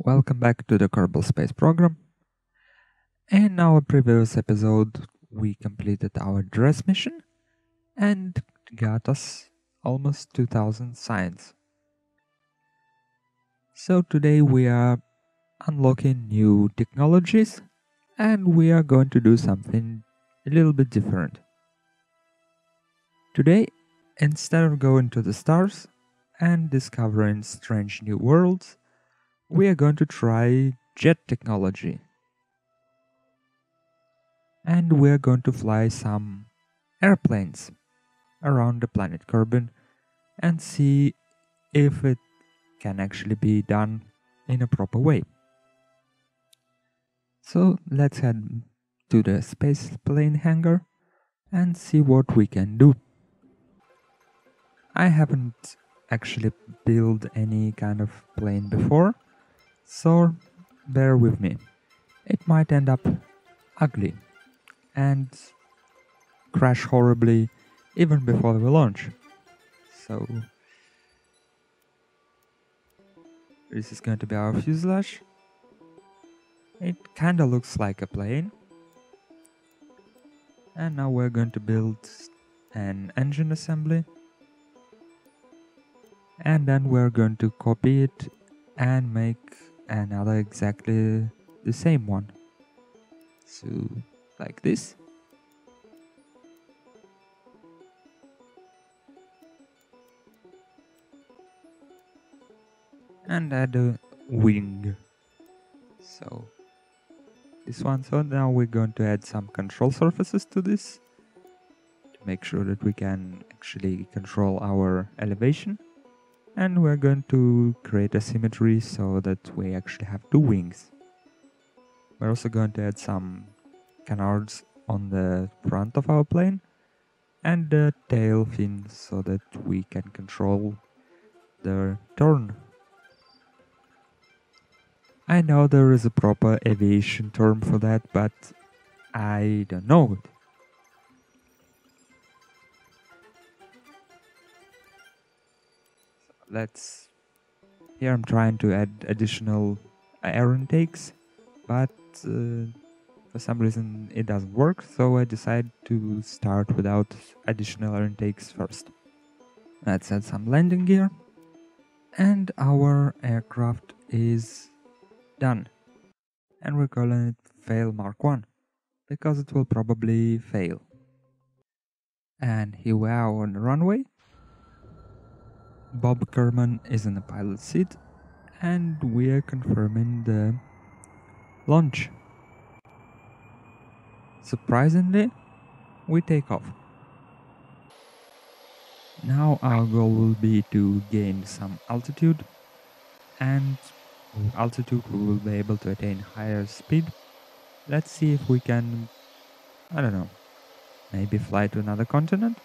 Welcome back to the Kerbal Space Program. In our previous episode, we completed our dress mission and got us almost 2000 science. So today we are unlocking new technologies and we are going to do something a little bit different. Today, instead of going to the stars and discovering strange new worlds, we are going to try jet technology. And we're going to fly some airplanes around the planet Kerbin and see if it can actually be done in a proper way. So let's head to the space plane hangar and see what we can do. I haven't actually built any kind of plane before, so bear with me. It might end up ugly and crash horribly even before we launch. So this is going to be our fuselage. It kinda looks like a plane. And now we're going to build an engine assembly. And then we're going to copy it and make another exactly the same one. So like this. And add a wing. So this one. So now we're going to add some control surfaces to this to make sure that we can actually control our elevation. And we're going to create a symmetry so that we actually have two wings. We're also going to add some canards on the front of our plane and the tail fin so that we can control the turn. I know there is a proper aviation term for that, but I don't know it. Here I'm trying to add additional air intakes, but for some reason it doesn't work, so I decided to start without additional air intakes first. Let's add some landing gear, and our aircraft is done. And we're calling it Fail Mark 1, because it will probably fail. And here we are on the runway. Bob Kerman is in the pilot seat, and we are confirming the launch. Surprisingly, we take off. Now our goal will be to gain some altitude, and with altitude we will be able to attain higher speed. Let's see if we can, I don't know, maybe fly to another continent?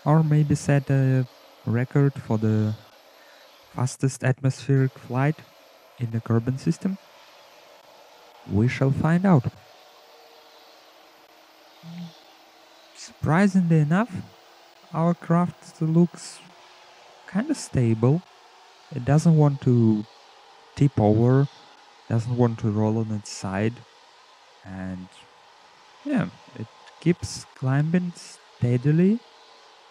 Or maybe set a record for the fastest atmospheric flight in the Kerbin system? We shall find out. Surprisingly enough, our craft looks kind of stable. It doesn't want to tip over, doesn't want to roll on its side, and yeah, it keeps climbing steadily.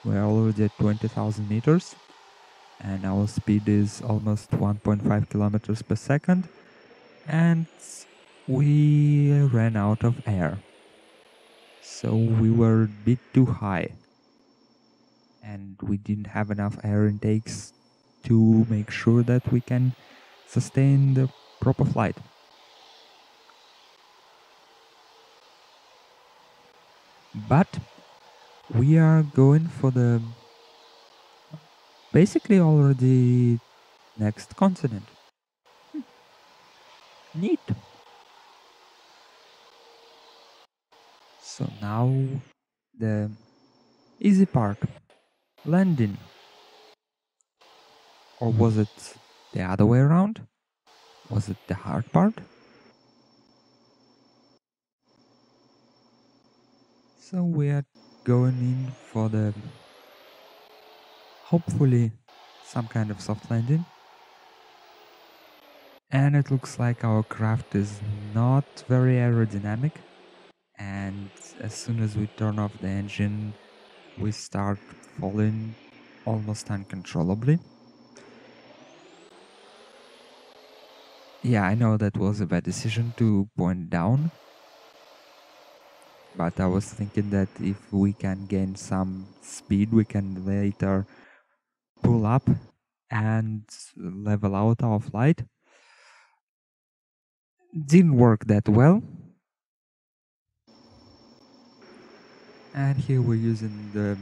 We're already at 20,000 meters and our speed is almost 1.5 kilometers per second, and we ran out of air. So we were a bit too high and we didn't have enough air intakes to make sure that we can sustain the proper flight. But we are going for the basically already next continent. Neat. So now the easy part, landing. Or was it the other way around? Was it the hard part? So we are going in for the hopefully some kind of soft landing. And it looks like our craft is not very aerodynamic. And as soon as we turn off the engine, we start falling almost uncontrollably. Yeah, I know that was a bad decision to point down, but I was thinking that if we can gain some speed, we can later pull up and level out our flight. Didn't work that well. And here we're using the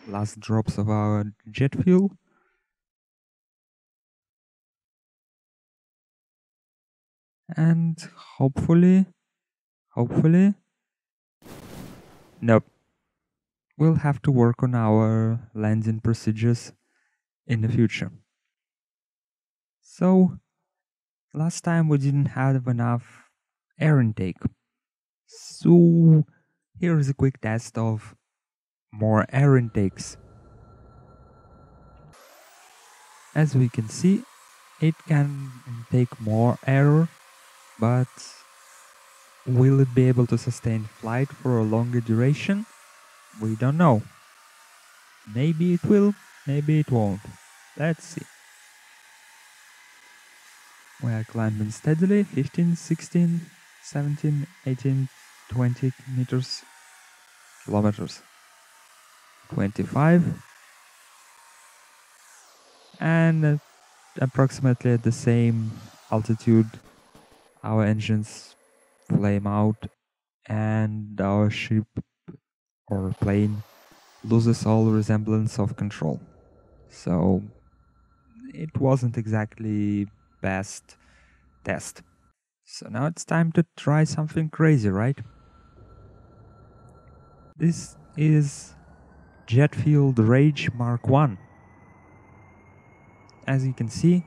last drops of our jet fuel. And hopefully, nope. We'll have to work on our landing procedures in the future. So, last time we didn't have enough air intake. So, here is a quick test of more air intakes. As we can see, it can intake more air, but will it be able to sustain flight for a longer duration? We don't know. Maybe it will, maybe it won't. Let's see. We are climbing steadily, 15, 16, 17, 18, 20 meters, kilometers, 25, and approximately at the same altitude our engines flame out and our ship or plane loses all resemblance of control. So it wasn't exactly best test. So now it's time to try something crazy, right? This is Jet Fueled Rage Mark 1. As you can see,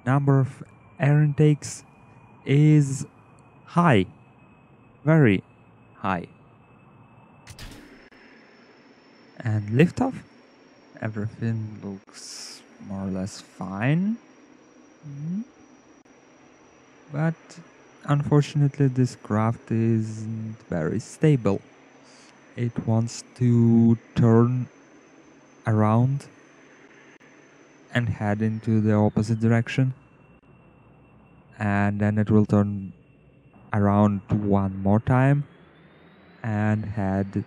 number of air intakes is high, very high. And liftoff, everything looks more or less fine. But unfortunately this craft isn't very stable. It wants to turn around and head into the opposite direction, and then it will turn around one more time and head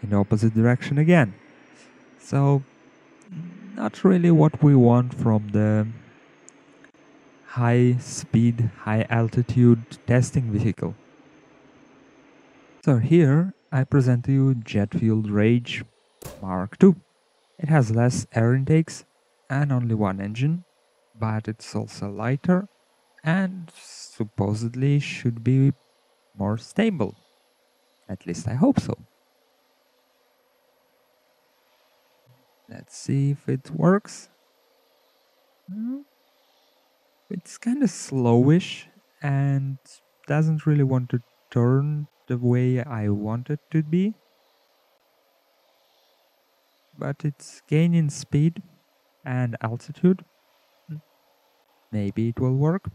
in the opposite direction again. So not really what we want from the high speed, high altitude testing vehicle. So here I present to you Jet Fueled Rage Mark II. It has less air intakes and only one engine, but it's also lighter and supposedly should be more stable. At least I hope so. Let's see if it works. It's kind of slowish and doesn't really want to turn the way I want it to be. But it's gaining speed and altitude. Maybe it will work.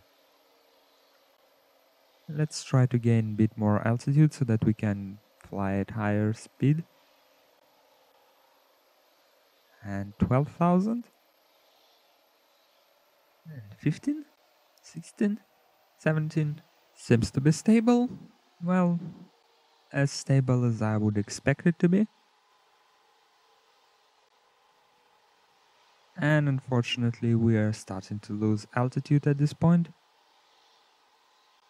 Let's try to gain a bit more altitude so that we can fly at higher speed. And 12,000. And 15, 16, 17. Seems to be stable. Well, as stable as I would expect it to be. And unfortunately we are starting to lose altitude at this point.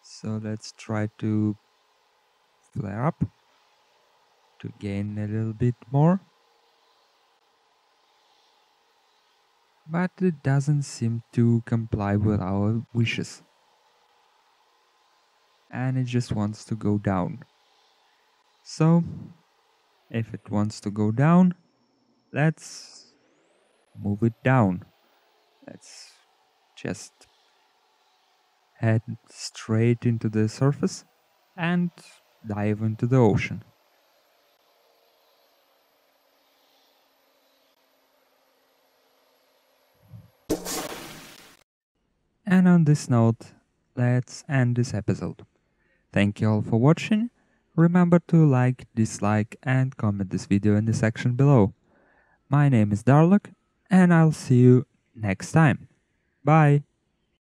So let's try to flare up to gain a little bit more. But it doesn't seem to comply with our wishes. And it just wants to go down. So, if it wants to go down, let's move it down. Let's just head straight into the surface and dive into the ocean. And on this note, let's end this episode. Thank you all for watching. Remember to like, dislike, and comment this video in the section below. My name is Darlok, and I'll see you next time. Bye!